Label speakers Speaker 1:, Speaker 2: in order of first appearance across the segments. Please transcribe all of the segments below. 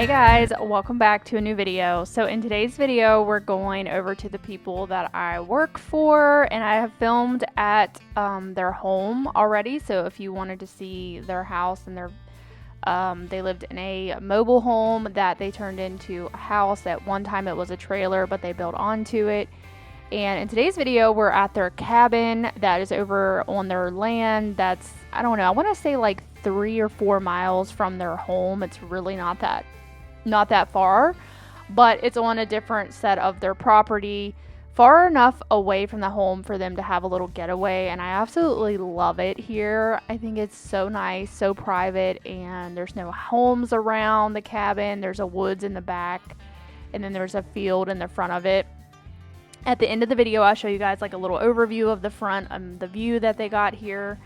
Speaker 1: Hey guys, welcome back to a new video. So in today's video, we're going over to the people that I work for, and I have filmed at their home already. So if you wanted to see their house and they lived in a mobile home that they turned into a house. At one time it was a trailer, but they built onto it. And in today's video, we're at their cabin that is over on their land. That's, I don't know, I want to say like 3 or 4 miles from their home. It's really not that far, but it's on a different set of their property, far enough away from the home for them to have a little getaway. And I absolutely love it here. I think it's so nice, so private, and there's no homes around the cabin. There's a woods in the back, and then there's a field in the front of it. At the end of the video, I'll show you guys like a little overview of the front, the view that they got here.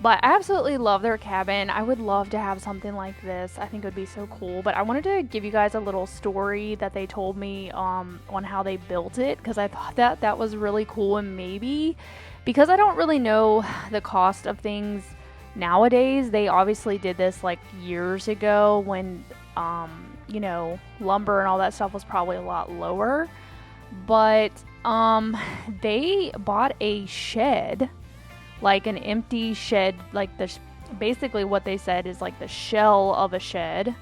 Speaker 1: But I absolutely love their cabin. I would love to have something like this. I think it would be so cool. But I wanted to give you guys a little story that they told me on how they built it, because I thought that was really cool. And maybe because I don't really know the cost of things nowadays, they obviously did this like years ago when you know, lumber and all that stuff was probably a lot lower. But they bought a shed, like an empty shed, like basically what they said is like the shell of a shed,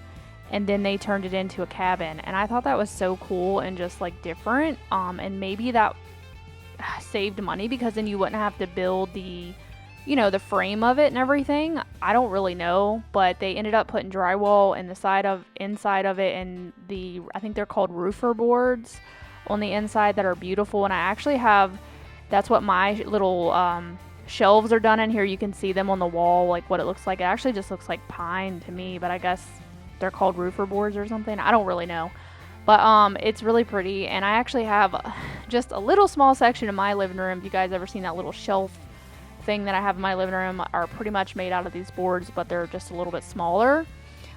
Speaker 1: and then they turned it into a cabin. And I thought that was so cool and just like different. And maybe that saved money, because then you wouldn't have to build the, you know, the frame of it and everything. I don't really know, but they ended up putting drywall in the inside of it, and I think they're called roofer boards on the inside that are beautiful. And I actually have, that's what my little shelves are done in here. You can see them on the wall, like what it looks like. It actually just looks like pine to me, but I guess they're called roofer boards or something. I don't really know, but it's really pretty. And I actually have just a little small section in my living room. If you guys ever seen that little shelf thing that I have in my living room, are pretty much made out of these boards, but they're just a little bit smaller.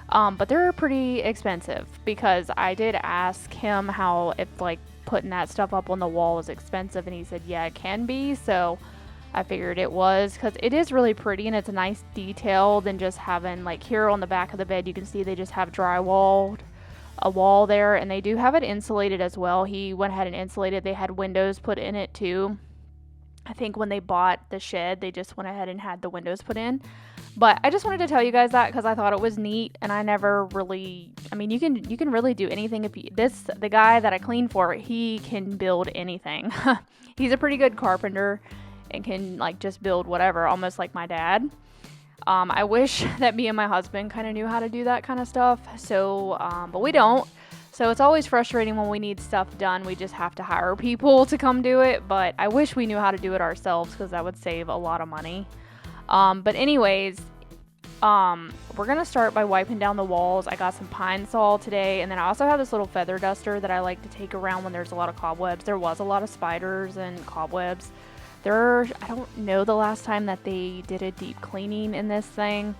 Speaker 1: But they're pretty expensive, because I did ask him how, if like putting that stuff up on the wall is expensive, and he said yeah, it can be. So I figured it was, because it is really pretty and it's a nice detail than just having, like here on the back of the bed, you can see they just have drywalled a wall there, and they do have it insulated as well. He went ahead and insulated. They had windows put in it too. I think when they bought the shed, they just went ahead and had the windows put in. But I just wanted to tell you guys that, because I thought it was neat, and I never really, I mean, you can really do anything. The guy that I clean for, he can build anything. He's a pretty good carpenter and can like just build whatever, almost like my dad. I wish that me and my husband kind of knew how to do that kind of stuff. So, but we don't. So it's always frustrating when we need stuff done. We just have to hire people to come do it. But I wish we knew how to do it ourselves, because that would save a lot of money. But anyways, we're going to start by wiping down the walls. I got some Pine Sol today, and then I also have this little feather duster that I like to take around when there's a lot of cobwebs. There was a lot of spiders and cobwebs. I don't know the last time that they did a deep cleaning in this thing.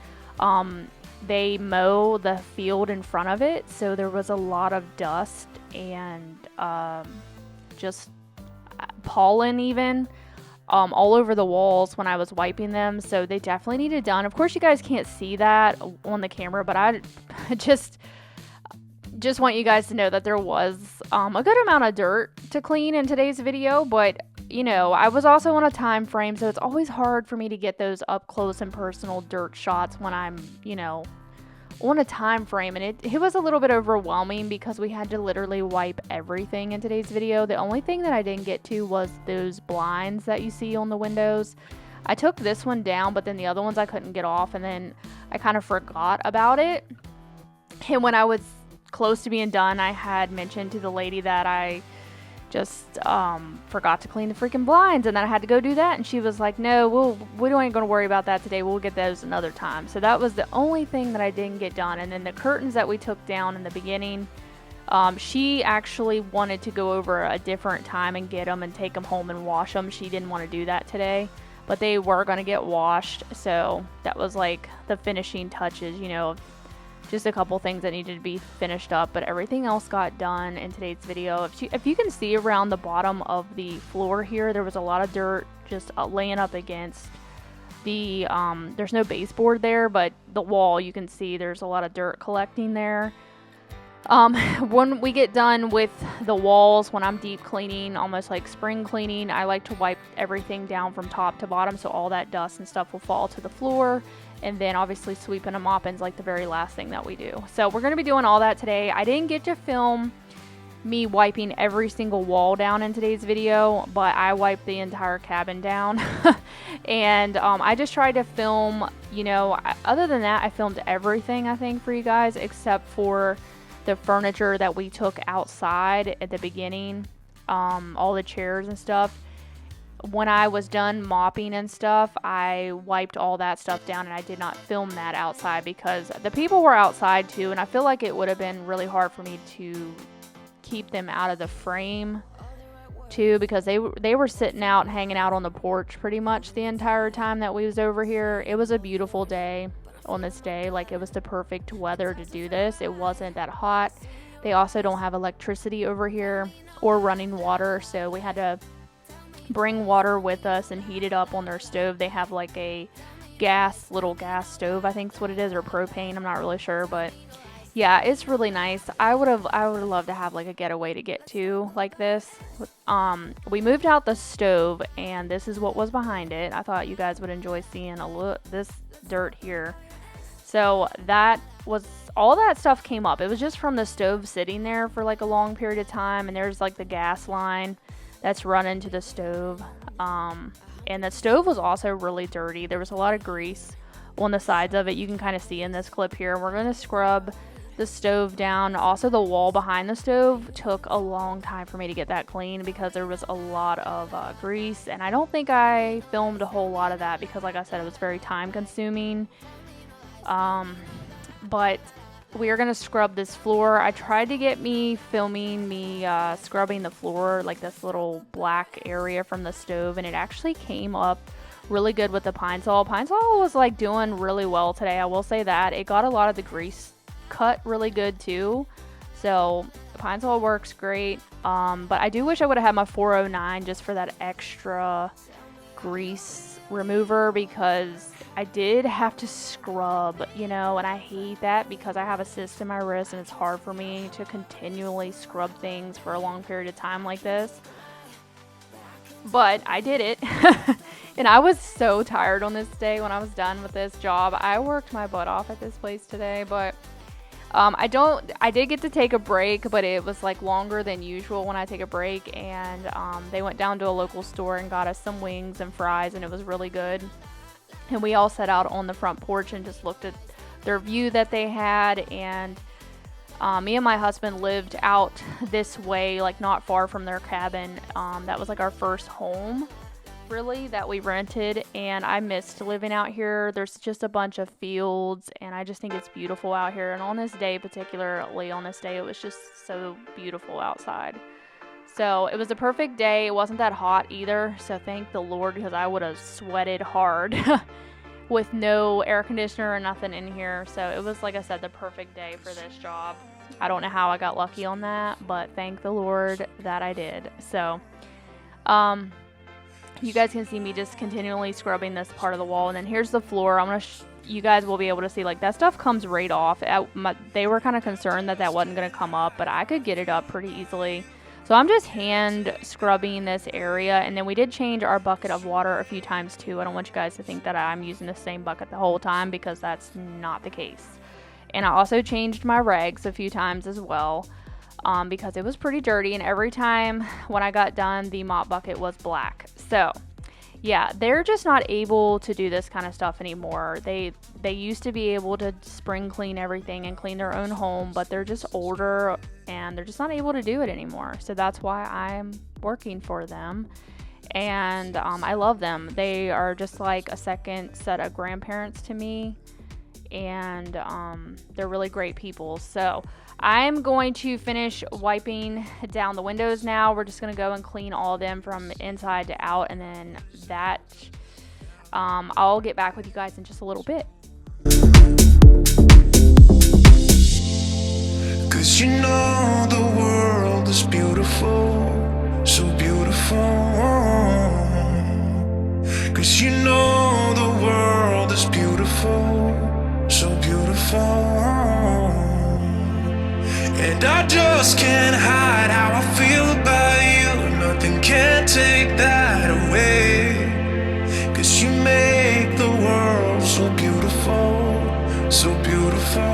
Speaker 1: They mow the field in front of it, so there was a lot of dust and just pollen even all over the walls when I was wiping them. So they definitely need it done. Of course, you guys can't see that on the camera, but I just want you guys to know that there was a good amount of dirt to clean in today's video. But you know, I was also on a time frame, so it's always hard for me to get those up close and personal dirt shots when I'm, you know, on a time frame. And it was a little bit overwhelming, because we had to literally wipe everything in today's video. The only thing that I didn't get to was those blinds that you see on the windows. I took this one down, but then the other ones I couldn't get off, and then I kind of forgot about it. And when I was close to being done, I had mentioned to the lady that I just forgot to clean the freaking blinds, and then I had to go do that, and she was like, no, we ain't gonna worry about that today, we'll get those another time. So that was the only thing that I didn't get done. And then the curtains that we took down in the beginning, she actually wanted to go over a different time and get them and take them home and wash them. She didn't want to do that today, but they were going to get washed. So that was like the finishing touches, you know, just a couple things that needed to be finished up, but everything else got done in today's video. If you can see around the bottom of the floor here, there was a lot of dirt just laying up against the, there's no baseboard there, but the wall, you can see there's a lot of dirt collecting there. When we get done with the walls, when I'm deep cleaning, almost like spring cleaning, I like to wipe everything down from top to bottom so all that dust and stuff will fall to the floor. And then obviously sweeping and mopping is like the very last thing that we do. So we're going to be doing all that today. I didn't get to film me wiping every single wall down in today's video, but I wiped the entire cabin down. And I just tried to film, you know, other than that, I filmed everything, I think, for you guys, except for the furniture that we took outside at the beginning, all the chairs and stuff. When I was done mopping and stuff, I wiped all that stuff down, and I did not film that outside because the people were outside too, and I feel like it would have been really hard for me to keep them out of the frame too, because they were sitting out and hanging out on the porch pretty much the entire time that we was over here. It was a beautiful day on this day. Like, it was the perfect weather to do this. It wasn't that hot. They also don't have electricity over here or running water, so we had to bring water with us and heat it up on their stove. They have like a little gas stove, I think is what it is, or propane, I'm not really sure, but yeah, it's really nice. I would love to have like a getaway to get to like this. We moved out the stove, and this is what was behind it. I thought you guys would enjoy seeing this dirt here. So that was, all that stuff came up. It was just from the stove sitting there for like a long period of time, and there's like the gas line that's running to the stove. And the stove was also really dirty. There was a lot of grease on the sides of it. You can kind of see in this clip here. We're going to scrub the stove down. Also, the wall behind the stove took a long time for me to get that clean because there was a lot of grease, and I don't think I filmed a whole lot of that because, like I said, it was very time consuming. But we are going to scrub this floor. I tried to get me filming me scrubbing the floor, like this little black area from the stove, and it actually came up really good with the Pine Sol. Pine Sol was like doing really well today, I will say that. It got a lot of the grease cut really good too, so the Pine Sol works great. But I do wish I would have had my 409 just for that extra grease remover, because I did have to scrub, you know, and I hate that because I have a cyst in my wrist and it's hard for me to continually scrub things for a long period of time like this. But I did it. And I was so tired on this day when I was done with this job. I worked my butt off at this place today, but I did get to take a break, but it was like longer than usual when I take a break, and they went down to a local store and got us some wings and fries, and it was really good. And we all sat out on the front porch and just looked at their view that they had, and me and my husband lived out this way, like not far from their cabin. That was like our first home, really, that we rented, and I missed living out here. There's just a bunch of fields, and I just think it's beautiful out here. And on this day, particularly on this day, it was just so beautiful outside. So it was a perfect day. It wasn't that hot either, so thank the Lord, because I would have sweated hard with no air conditioner or nothing in here. So it was, like I said, the perfect day for this job. I don't know how I got lucky on that, but thank the Lord that I did. So you guys can see me just continually scrubbing this part of the wall, and then here's the floor. I'm gonna you guys will be able to see, like, that stuff comes right off. They were kind of concerned that wasn't gonna come up, but I could get it up pretty easily. So I'm just hand scrubbing this area, and then we did change our bucket of water a few times too. I don't want you guys to think that I'm using the same bucket the whole time, because that's not the case. And I also changed my rags a few times as well, because it was pretty dirty, and every time when I got done, the mop bucket was black. So yeah, they're just not able to do this kind of stuff anymore. They used to be able to spring clean everything and clean their own home, but they're just older and they're just not able to do it anymore. So that's why I'm working for them, and I love them. They are just like a second set of grandparents to me, and they're really great people. So I'm going to finish wiping down the windows now. We're just going to go and clean all of them from inside to out, and then that I'll get back with you guys in just a little bit.
Speaker 2: 'Cause you know the world is beautiful, so beautiful. 'Cause you know the world is beautiful, so beautiful. And And I just can't hide how I feel about you. Nothing can take that away. 'Cause you make the world so beautiful, so beautiful.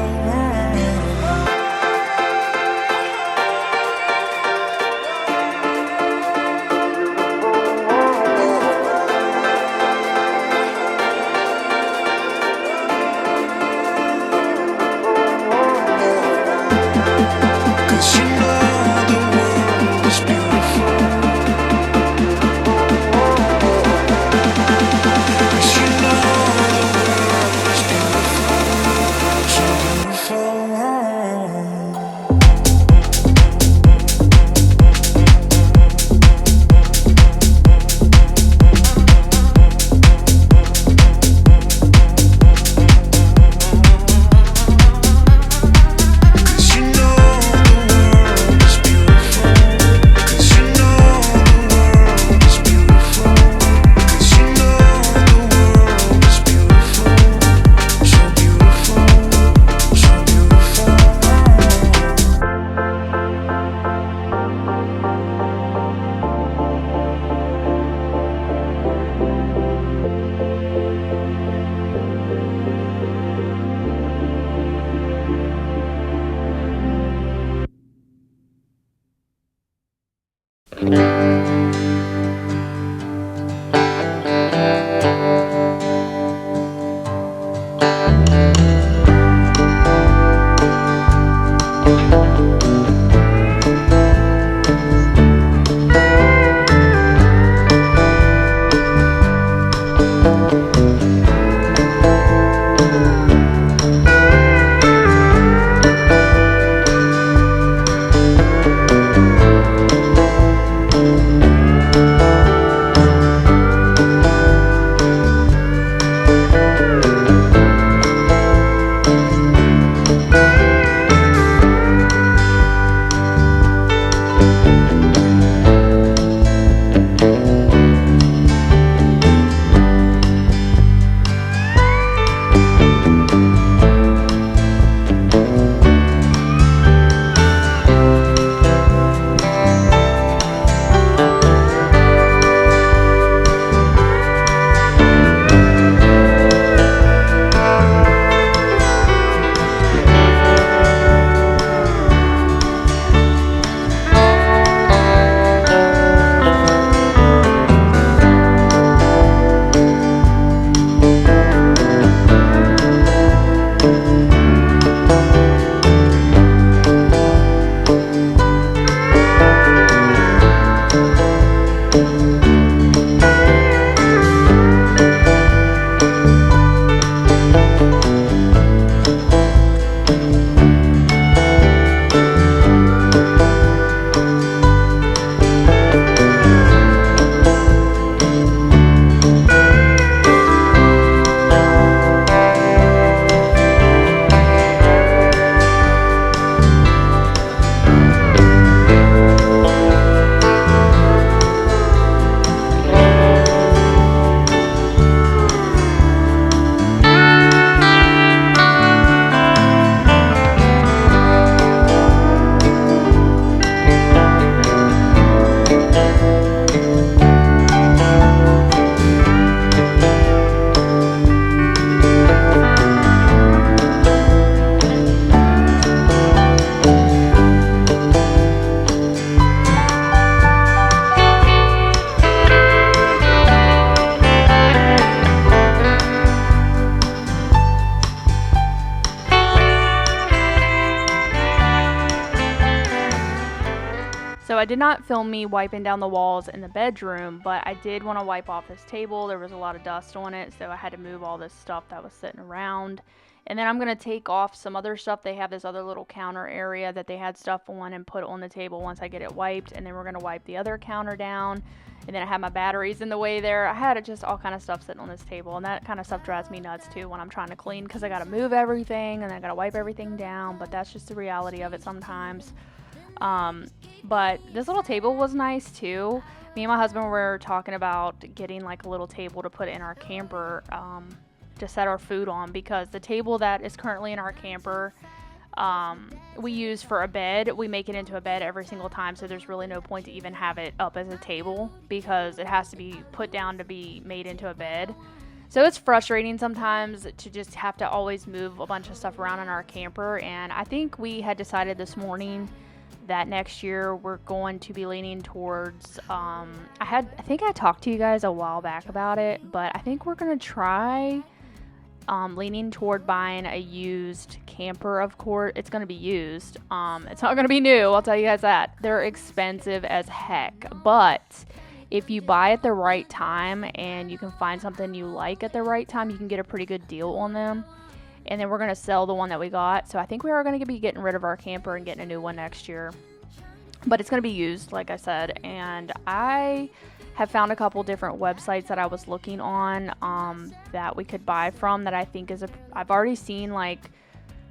Speaker 1: So I did not film me wiping down the walls in the bedroom, but I did want to wipe off this table. There was a lot of dust on it, so I had to move all this stuff that was sitting around. And then I'm going to take off some other stuff. They have this other little counter area that they had stuff on and put on the table once I get it wiped. And then we're going to wipe the other counter down. And then I had my batteries in the way there. I had just all kind of stuff sitting on this table. And that kind of stuff drives me nuts too when I'm trying to clean, because I got to move everything and I got to wipe everything down. But that's just the reality of it sometimes. But this little table was nice too. Me and my husband were talking about getting like a little table to put in our camper, to set our food on, because the table that is currently in our camper, we use for a bed. We make it into a bed every single time, so there's really no point to even have it up as a table because it has to be put down to be made into a bed. So it's frustrating sometimes to just have to always move a bunch of stuff around in our camper, and I think we had decided this morning that next year we're going to be leaning towards, I think I talked to you guys a while back about it, but I think we're going to try leaning toward buying a used camper. Of course, it's going to be used. It's not going to be new, I'll tell you guys that. They're expensive as heck, but if you buy at the right time and you can find something you like at the right time, you can get a pretty good deal on them. And then we're going to sell the one that we got. So I think we are going to be getting rid of our camper and getting a new one next year. But it's going to be used, like I said. And I have found a couple different websites that I was looking on that we could buy from that I think I've already seen like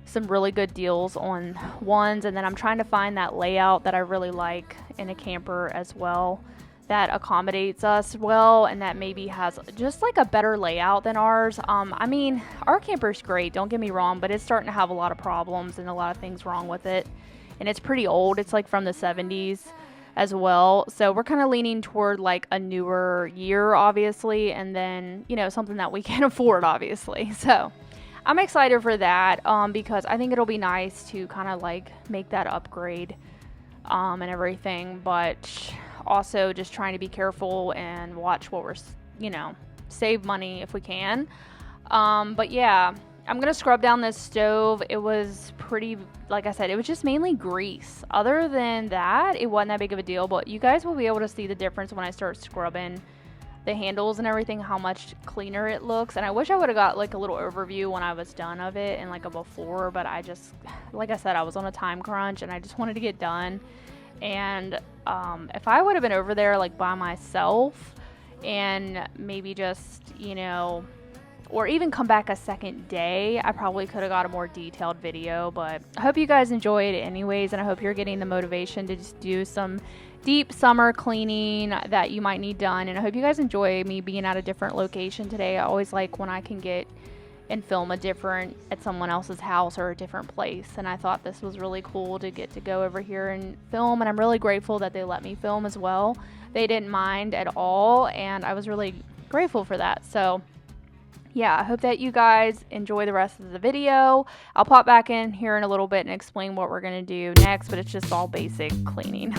Speaker 1: some really good deals on ones. And then I'm trying to find that layout that I really like in a camper as well, that accommodates us well and that maybe has just like a better layout than ours. I mean, our camper's great, don't get me wrong, but it's starting to have a lot of problems and a lot of things wrong with it. And it's pretty old. It's like from the 70s as well. So we're kind of leaning toward like a newer year, obviously, and then, you know, something that we can afford, obviously. So I'm excited for that because I think it'll be nice to kind of like make that upgrade and everything, but also just trying to be careful and watch what we're, you know, save money if we can. But yeah, I'm going to scrub down this stove. It was pretty, like I said, it was just mainly grease. Other than that, it wasn't that big of a deal, but you guys will be able to see the difference when I start scrubbing the handles and everything, how much cleaner it looks. And I wish I would have got like a little overview when I was done of it and like a before, but I just, like I said, I was on a time crunch and I just wanted to get done. And if I would have been over there like by myself and maybe just, you know, or even come back a second day, I probably could have got a more detailed video. But I hope you guys enjoyed it anyways, and I hope you're getting the motivation to just do some deep summer cleaning that you might need done. And I hope you guys enjoy me being at a different location today. I always like when I can get and film at someone else's house or a different place, and I thought this was really cool to get to go over here and film, and I'm really grateful that they let me film as well. They didn't mind at all, and I was really grateful for that. So yeah, I hope that you guys enjoy the rest of the video. I'll pop back in here in a little bit and explain what we're going to do next, but it's just all basic cleaning.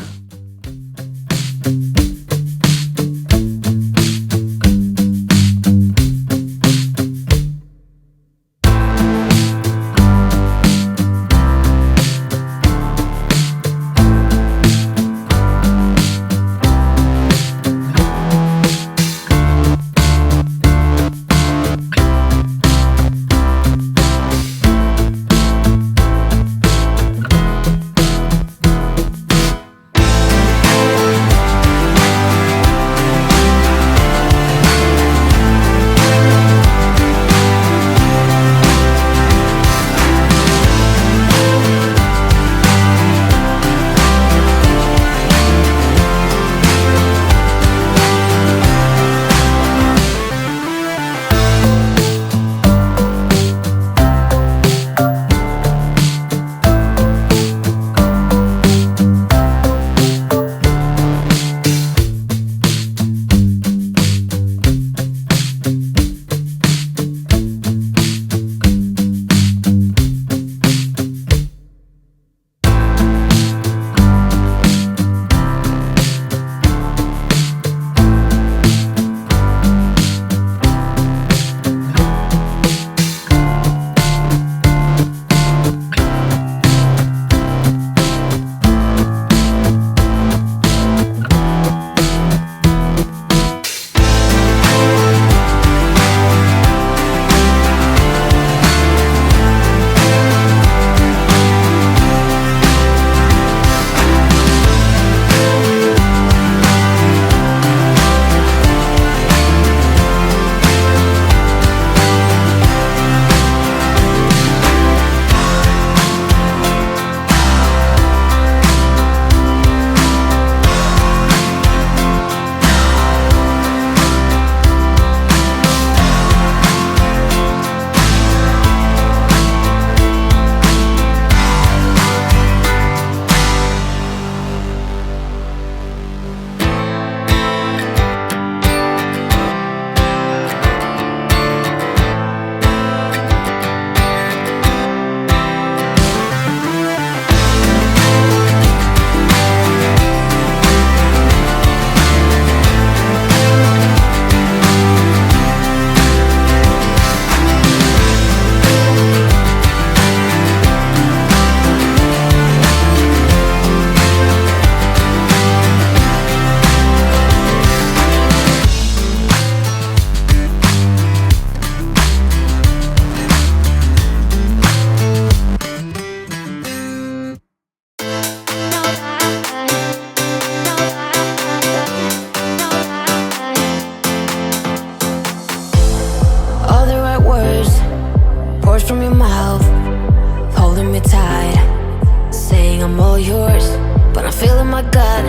Speaker 3: yours, but I'm feeling my gut.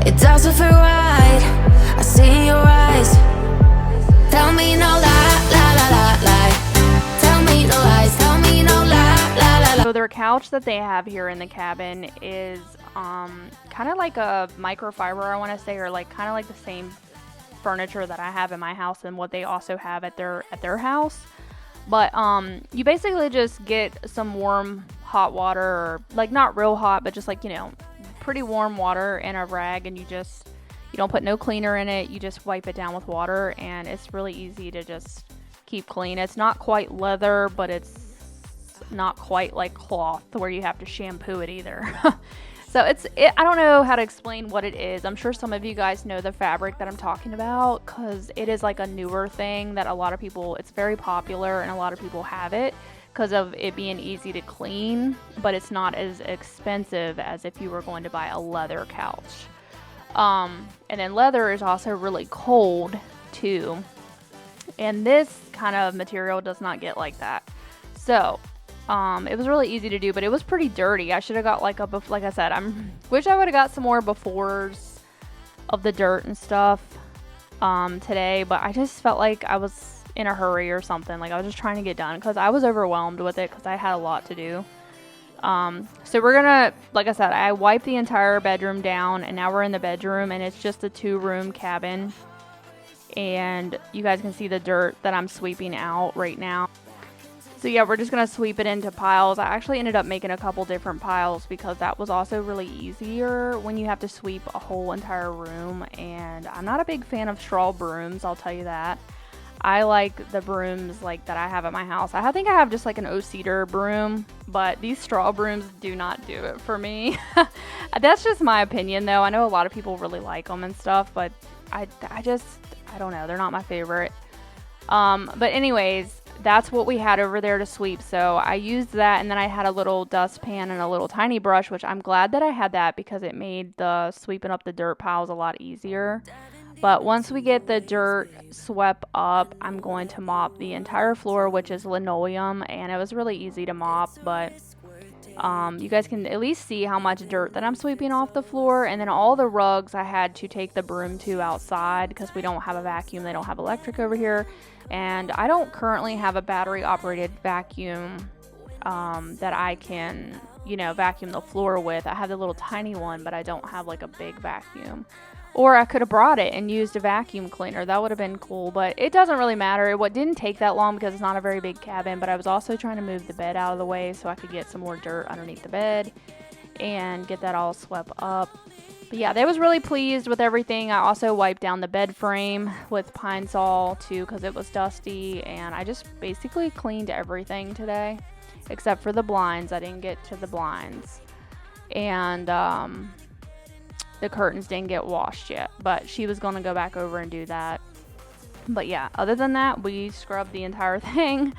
Speaker 3: It doesn't feel right. I see in your eyes. Tell me no lie, lie, lie, lie, lie. Tell me no lies, tell me no lie, lie, lie, lie.
Speaker 1: So their couch that they have here in the cabin is kind of like a microfiber, I want to say, or like kind of like the same furniture that I have in my house and what they also have at their house. But you basically just get some warm hot water, or like not real hot, but just like, you know, pretty warm water in a rag, and you don't put no cleaner in it. You just wipe it down with water, and it's really easy to just keep clean. It's not quite leather, but it's not quite like cloth where you have to shampoo it either. So I don't know how to explain what it is. I'm sure some of you guys know the fabric that I'm talking about, because it is like a newer thing that a lot of people, it's very popular and a lot of people have it because of it being easy to clean, but it's not as expensive as if you were going to buy a leather couch. And then leather is also really cold too. And this kind of material does not get like that. So it was really easy to do, but it was pretty dirty. I should have got like I said, wish I would have got some more befores of the dirt and stuff today, but I just felt like I was in a hurry or something. Like I was just trying to get done because I was overwhelmed with it because I had a lot to do. So we're gonna, like I said, I wiped the entire bedroom down, and now we're in the bedroom, and it's just a 2-room cabin, and you guys can see the dirt that I'm sweeping out right now. So yeah, we're just going to sweep it into piles. I actually ended up making a couple different piles because that was also really easier when you have to sweep a whole entire room. And I'm not a big fan of straw brooms, I'll tell you that. I like the brooms like that I have at my house. I think I have just like an O-Cedar broom, but these straw brooms do not do it for me. That's just my opinion though. I know a lot of people really like them and stuff, but I don't know. They're not my favorite. But anyways, that's what we had over there to sweep. So I used that, and then I had a little dustpan and a little tiny brush, which I'm glad that I had that because it made the sweeping up the dirt piles a lot easier. But once we get the dirt swept up, I'm going to mop the entire floor, which is linoleum, and it was really easy to mop, but you guys can at least see how much dirt that I'm sweeping off the floor. And then all the rugs I had to take the broom to outside because we don't have a vacuum. They don't have electric over here, and I don't currently have a battery operated vacuum that I can, you know, vacuum the floor with. I have the little tiny one, but I don't have like a big vacuum. Or I could have brought it and used a vacuum cleaner. That would have been cool, but it doesn't really matter. What didn't take that long because it's not a very big cabin, but I was also trying to move the bed out of the way so I could get some more dirt underneath the bed and get that all swept up. But yeah, they was really pleased with everything. I also wiped down the bed frame with Pine Sol too because it was dusty, and I just basically cleaned everything today except for the blinds. I didn't get to the blinds. And the curtains didn't get washed yet, but she was going to go back over and do that. But yeah, other than that, we scrubbed the entire thing.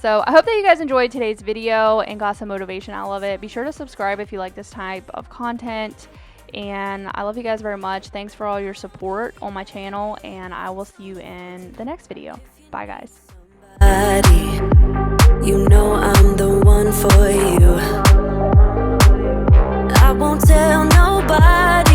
Speaker 1: So I hope that you guys enjoyed today's video and got some motivation out of it. Be sure to subscribe if you like this type of content. And I love you guys very much. Thanks for all your support on my channel, and I will see you in the next video. Bye guys.
Speaker 3: You know I'm the one for you. I won't tell nobody.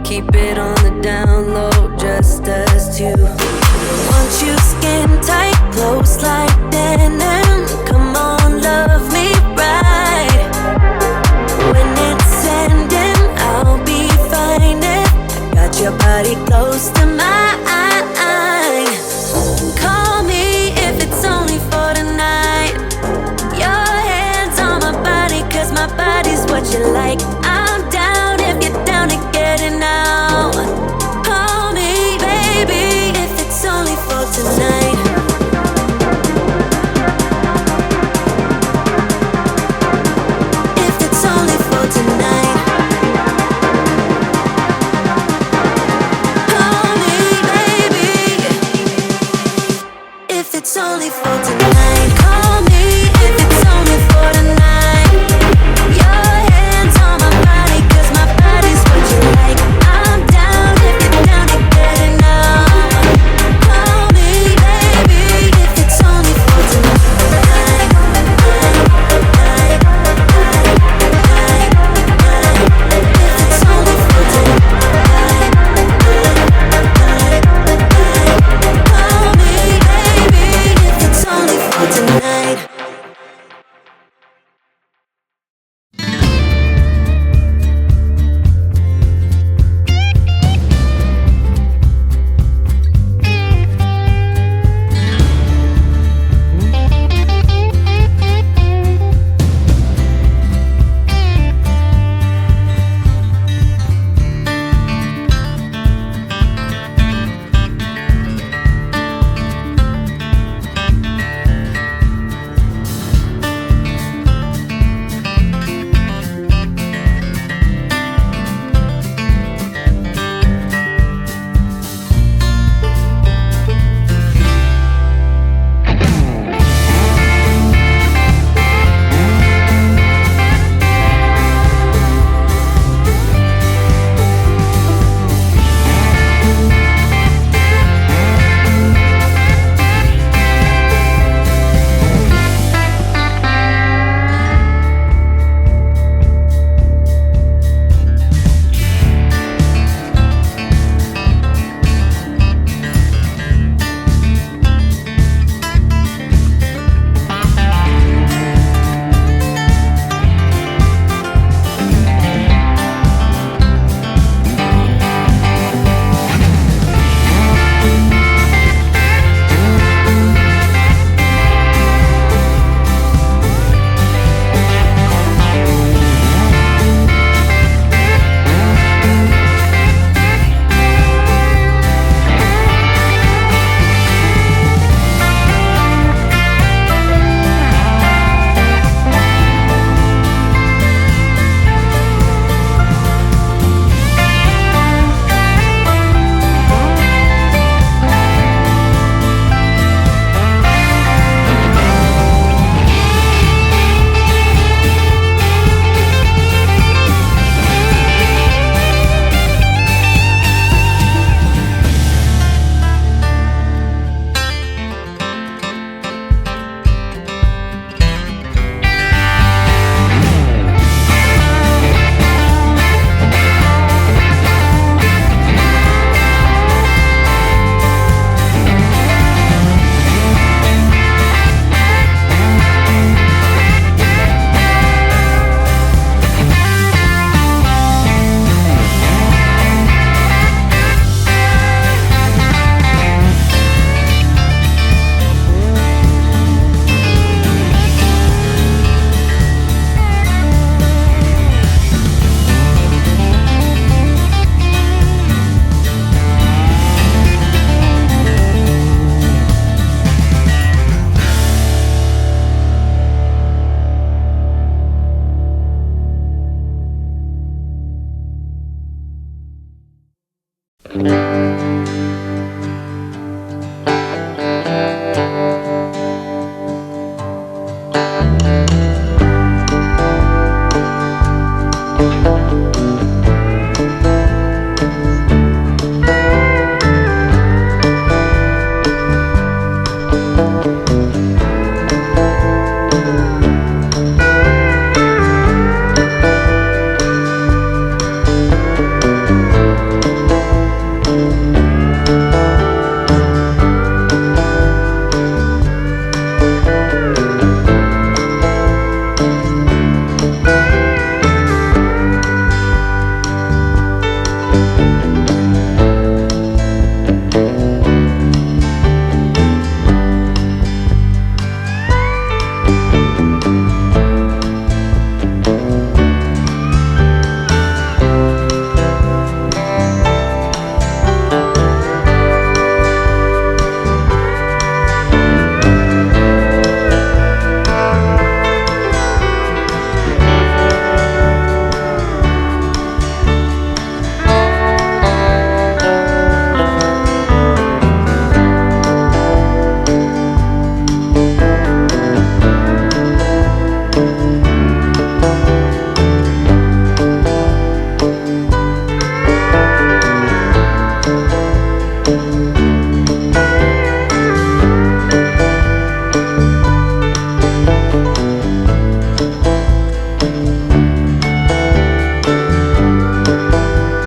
Speaker 3: Keep it on the down low, just us two. Want you skin tight, close like denim. Come on, love me right. When it's ending, I'll be fine. I got your body close to mine. Call me if it's only for tonight. Your hands on my body, 'cause my body's what you like. I'm down if you're down to get it now. Call me, baby, if it's only for tonight. If it's only for tonight.